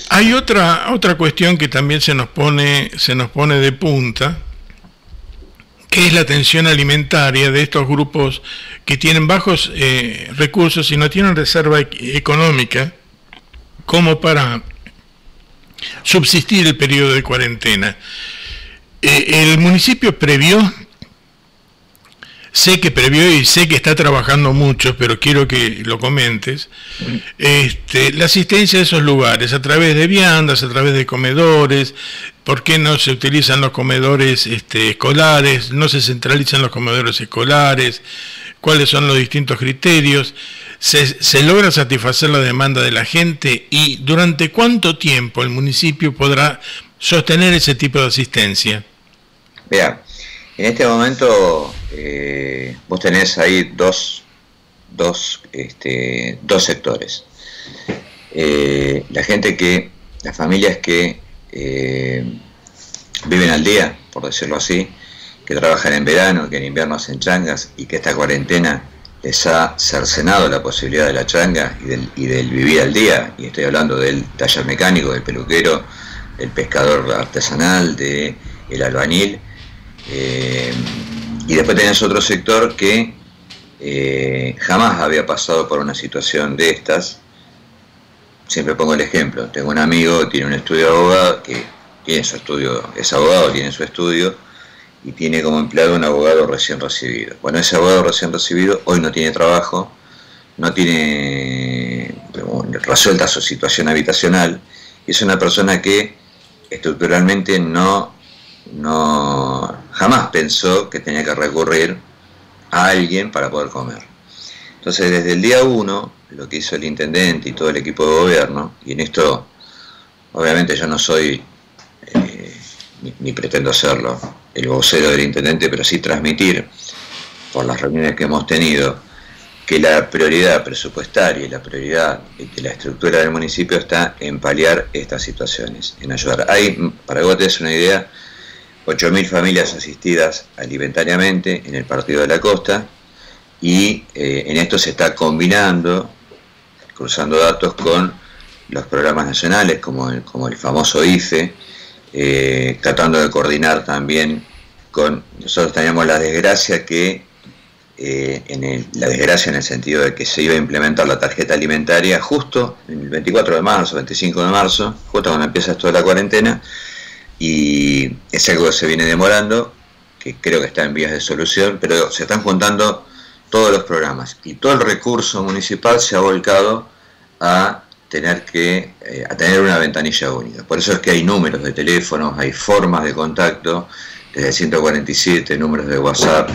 Hay otra cuestión que también se nos pone de punta, que es la atención alimentaria de estos grupos que tienen bajos recursos y no tienen reserva económica como para subsistir el periodo de cuarentena. El municipio sé que previó y sé que está trabajando mucho, pero quiero que lo comentes, la asistencia a esos lugares, a través de viandas, a través de comedores. ¿Por qué no se utilizan los comedores escolares? ¿No se centralizan los comedores escolares? ¿Cuáles son los distintos criterios? ¿Se logra satisfacer la demanda de la gente? ¿Y durante cuánto tiempo el municipio podrá sostener ese tipo de asistencia? Vea, en este momento vos tenés ahí dos sectores. Las familias que viven al día, por decirlo así, que trabajan en verano, que en invierno hacen changas y que esta cuarentena les ha cercenado la posibilidad de la changa y del vivir al día, y estoy hablando del taller mecánico, del peluquero, del pescador artesanal, del albañil. Y después tenés otro sector que jamás había pasado por una situación de estas. Siempre pongo el ejemplo, tengo un amigo que tiene un estudio de abogado, que tiene su estudio, es abogado, tiene su estudio y tiene como empleado un abogado recién recibido. Bueno, ese abogado recién recibido hoy no tiene trabajo, no tiene resuelta su situación habitacional, y es una persona que estructuralmente jamás pensó que tenía que recurrir a alguien para poder comer. Entonces, desde el día 1, lo que hizo el intendente y todo el equipo de gobierno, y en esto obviamente yo no soy ni pretendo serlo el vocero del intendente, pero sí transmitir por las reuniones que hemos tenido que la prioridad presupuestaria y la prioridad de la estructura del municipio está en paliar estas situaciones, en ayudar. Hay, para que vos te des una idea, 8.000 familias asistidas alimentariamente en el Partido de la Costa, y en esto se está combinando, cruzando datos con los programas nacionales como el famoso IFE, tratando de coordinar también con... Nosotros teníamos la desgracia que, la desgracia en el sentido de que se iba a implementar la tarjeta alimentaria justo el 24 de marzo, 25 de marzo, justo cuando empieza esto de la cuarentena, y es algo que se viene demorando, que creo que está en vías de solución, pero se están juntando todos los programas y todo el recurso municipal se ha volcado a tener una ventanilla única. Por eso es que hay números de teléfonos, hay formas de contacto, desde 147, números de WhatsApp,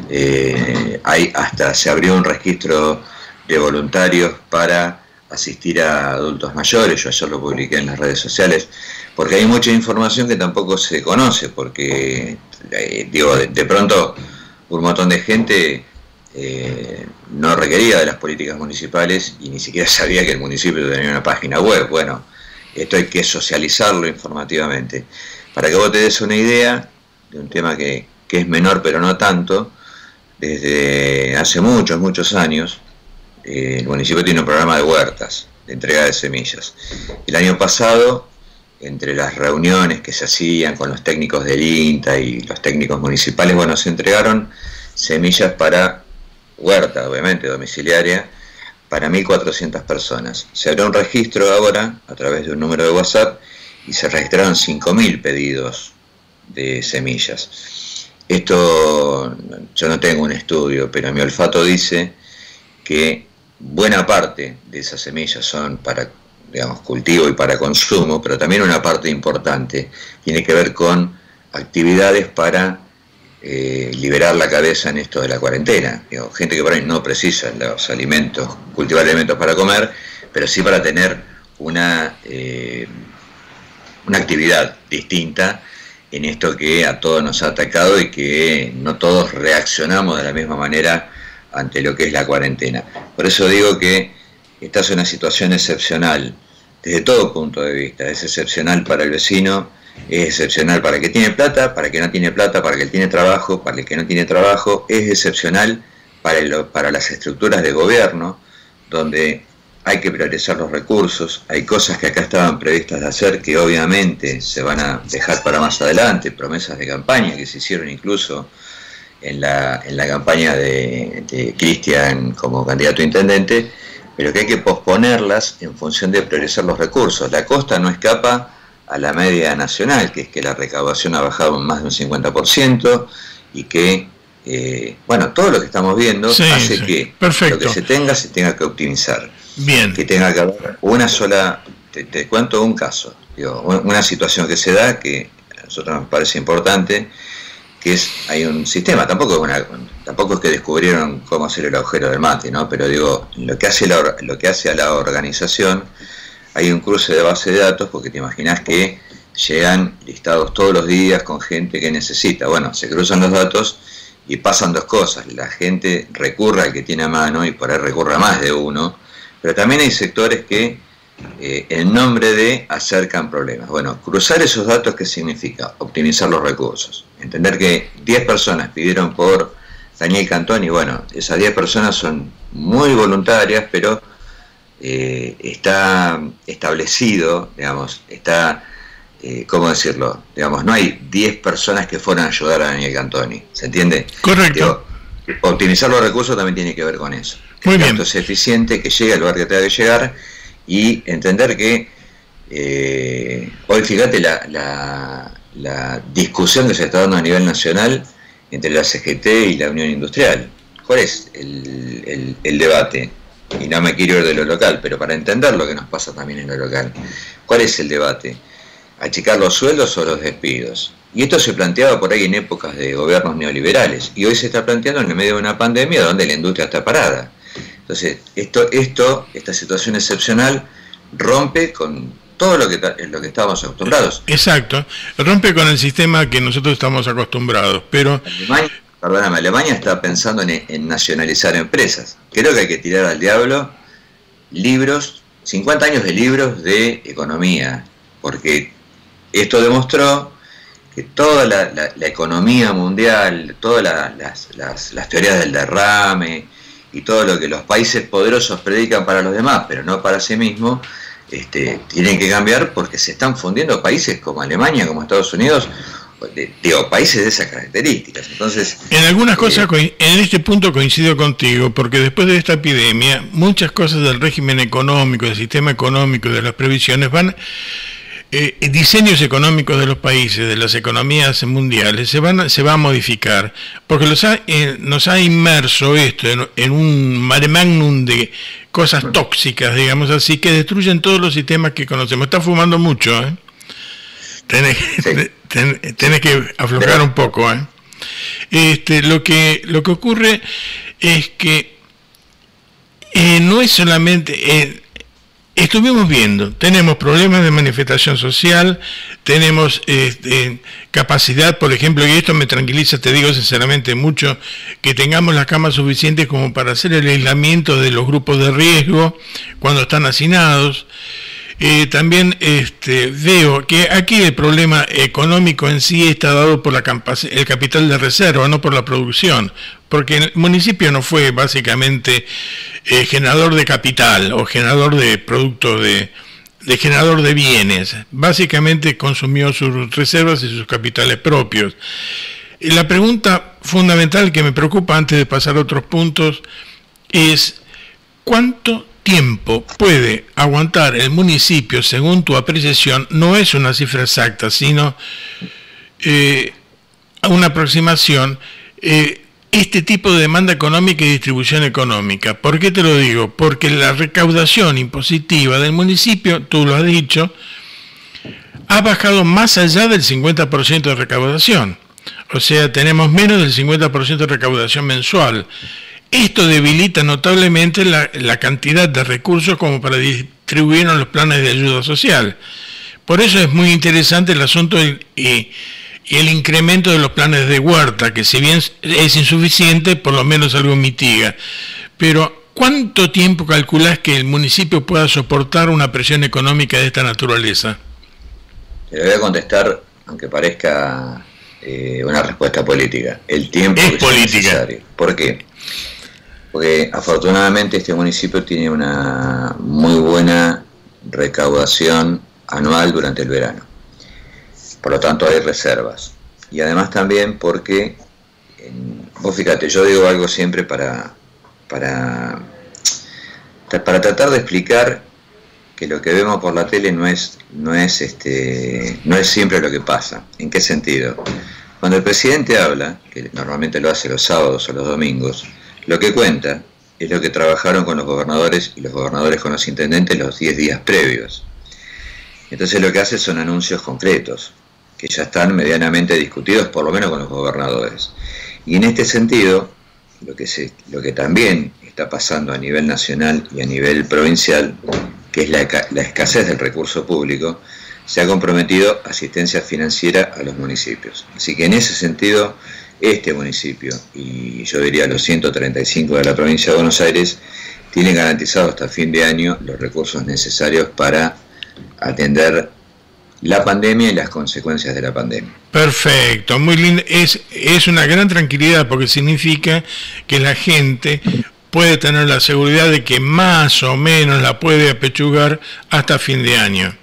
se abrió un registro de voluntarios para asistir a adultos mayores. Yo ayer lo publiqué en las redes sociales, porque hay mucha información que tampoco se conoce, porque de pronto un montón de gente no requería de las políticas municipales y ni siquiera sabía que el municipio tenía una página web. Bueno, esto hay que socializarlo informativamente. Para que vos te des una idea de un tema que es menor pero no tanto, desde hace muchos años el municipio tiene un programa de huertas, de entrega de semillas. El año pasado, entre las reuniones que se hacían con los técnicos del INTA y los técnicos municipales, bueno, se entregaron semillas para huerta, obviamente, domiciliaria, para 1.400 personas. Se abrió un registro ahora, a través de un número de WhatsApp, y se registraron 5.000 pedidos de semillas. Esto, yo no tengo un estudio, pero mi olfato dice que buena parte de esas semillas son para, digamos, cultivo y para consumo, pero también una parte importante tiene que ver con actividades para liberar la cabeza en esto de la cuarentena. Digo, gente que por ahí no precisa los alimentos, cultivar alimentos para comer, pero sí para tener una actividad distinta en esto que a todos nos ha atacado y que no todos reaccionamos de la misma manera ante lo que es la cuarentena. Por eso digo que esta es una situación excepcional desde todo punto de vista. Es excepcional para el vecino, es excepcional para el que tiene plata, para el que no tiene plata, para el que tiene trabajo, para el que no tiene trabajo, es excepcional para las estructuras de gobierno, donde hay que priorizar los recursos, hay cosas que acá estaban previstas de hacer que obviamente se van a dejar para más adelante, promesas de campaña que se hicieron incluso en la campaña de Cristian como candidato a intendente, pero que hay que posponerlas en función de priorizar los recursos. La costa no escapa a la media nacional, que es que la recaudación ha bajado en más de un 50% y que, bueno, todo lo que estamos viendo hace que lo que se tenga que optimizar. Bien. Que tenga que haber una sola, te cuento un caso, digo, una situación que se da que a nosotros nos parece importante, que es, hay un sistema, tampoco es que descubrieron cómo hacer el agujero del mate, ¿no? Pero digo, lo que hace a la organización, hay un cruce de base de datos, porque te imaginas que llegan listados todos los días con gente que necesita. Bueno, se cruzan los datos y pasan dos cosas, la gente recurre al que tiene a mano y por ahí recurre a más de uno, pero también hay sectores que en nombre de acercan problemas. Bueno, cruzar esos datos, ¿qué significa? Optimizar los recursos. Entender que 10 personas pidieron por Daniel Cantoni, bueno, esas 10 personas son muy voluntarias, pero está establecido, digamos, está, ¿cómo decirlo? Digamos, no hay 10 personas que fueran a ayudar a Daniel Cantoni, ¿se entiende? Correcto. Digo, optimizar los recursos también tiene que ver con eso. Muy bien. Es eficiente, que llegue al lugar que tenga que llegar y entender que hoy fíjate la discusión que se está dando a nivel nacional entre la CGT y la Unión Industrial. ¿Cuál es el debate? Y no me quiero ir de lo local, pero para entender lo que nos pasa también en lo local. ¿Cuál es el debate? ¿Achicar los sueldos o los despidos? Y esto se planteaba por ahí en épocas de gobiernos neoliberales, y hoy se está planteando en el medio de una pandemia donde la industria está parada. Entonces, esta situación excepcional rompe con todo lo que estábamos acostumbrados. Exacto, rompe con el sistema que nosotros estamos acostumbrados, pero... Alemania está pensando en nacionalizar empresas. Creo que hay que tirar al diablo libros, 50 años de libros de economía, porque esto demostró que toda la economía mundial, todas las teorías del derrame y todo lo que los países poderosos predican para los demás, pero no para sí mismos, tienen que cambiar porque se están fundiendo países como Alemania, como Estados Unidos, digo, países de esas características. Entonces, en algunas cosas, en este punto coincido contigo, porque después de esta epidemia, muchas cosas del régimen económico, del sistema económico, de las previsiones, diseños económicos de los países, de las economías mundiales, se va a modificar, porque nos ha inmerso esto en un mare magnum de cosas tóxicas, digamos así, que destruyen todos los sistemas que conocemos. Está fumando mucho, ¿eh? Tenés que aflojar un poco, ¿eh? Lo que ocurre es que no es solamente... estuvimos viendo, tenemos problemas de manifestación social, tenemos capacidad, por ejemplo, y esto me tranquiliza, te digo sinceramente mucho, que tengamos las camas suficientes como para hacer el aislamiento de los grupos de riesgo cuando están hacinados. También veo que aquí el problema económico en sí está dado por el capital de reserva, no por la producción, porque el municipio no fue básicamente generador de capital o generador de productos, de generador de bienes, básicamente consumió sus reservas y sus capitales propios. Y la pregunta fundamental que me preocupa antes de pasar a otros puntos es ¿cuánto tiempo puede aguantar el municipio, según tu apreciación? No es una cifra exacta, sino una aproximación, este tipo de demanda económica y distribución económica. ¿Por qué te lo digo? Porque la recaudación impositiva del municipio, tú lo has dicho, ha bajado más allá del 50% de recaudación. O sea, tenemos menos del 50% de recaudación mensual. Esto debilita notablemente la cantidad de recursos como para distribuir en los planes de ayuda social. Por eso es muy interesante el asunto y el incremento de los planes de huerta, que si bien es insuficiente, por lo menos algo mitiga. Pero, ¿cuánto tiempo calculás que el municipio pueda soportar una presión económica de esta naturaleza? Te voy a contestar, aunque parezca una respuesta política. El tiempo es que política. sea necesario. ¿Por qué? porque afortunadamente este municipio tiene una muy buena recaudación anual durante el verano. Por lo tanto hay reservas. Y además también porque, vos fíjate, yo digo algo siempre para tratar de explicar que lo que vemos por la tele no es siempre lo que pasa. ¿En qué sentido? Cuando el presidente habla, que normalmente lo hace los sábados o los domingos, lo que cuenta es lo que trabajaron con los gobernadores y los gobernadores con los intendentes los 10 días previos. Entonces lo que hace son anuncios concretos, que ya están medianamente discutidos, por lo menos con los gobernadores. Y en este sentido, lo que también está pasando a nivel nacional y a nivel provincial, que es la escasez del recurso público, se ha comprometido asistencia financiera a los municipios. Así que en ese sentido, este municipio, y yo diría los 135 de la provincia de Buenos Aires, tienen garantizado hasta fin de año los recursos necesarios para atender la pandemia y las consecuencias de la pandemia. Perfecto, muy lindo. Es una gran tranquilidad porque significa que la gente puede tener la seguridad de que más o menos la puede apechugar hasta fin de año.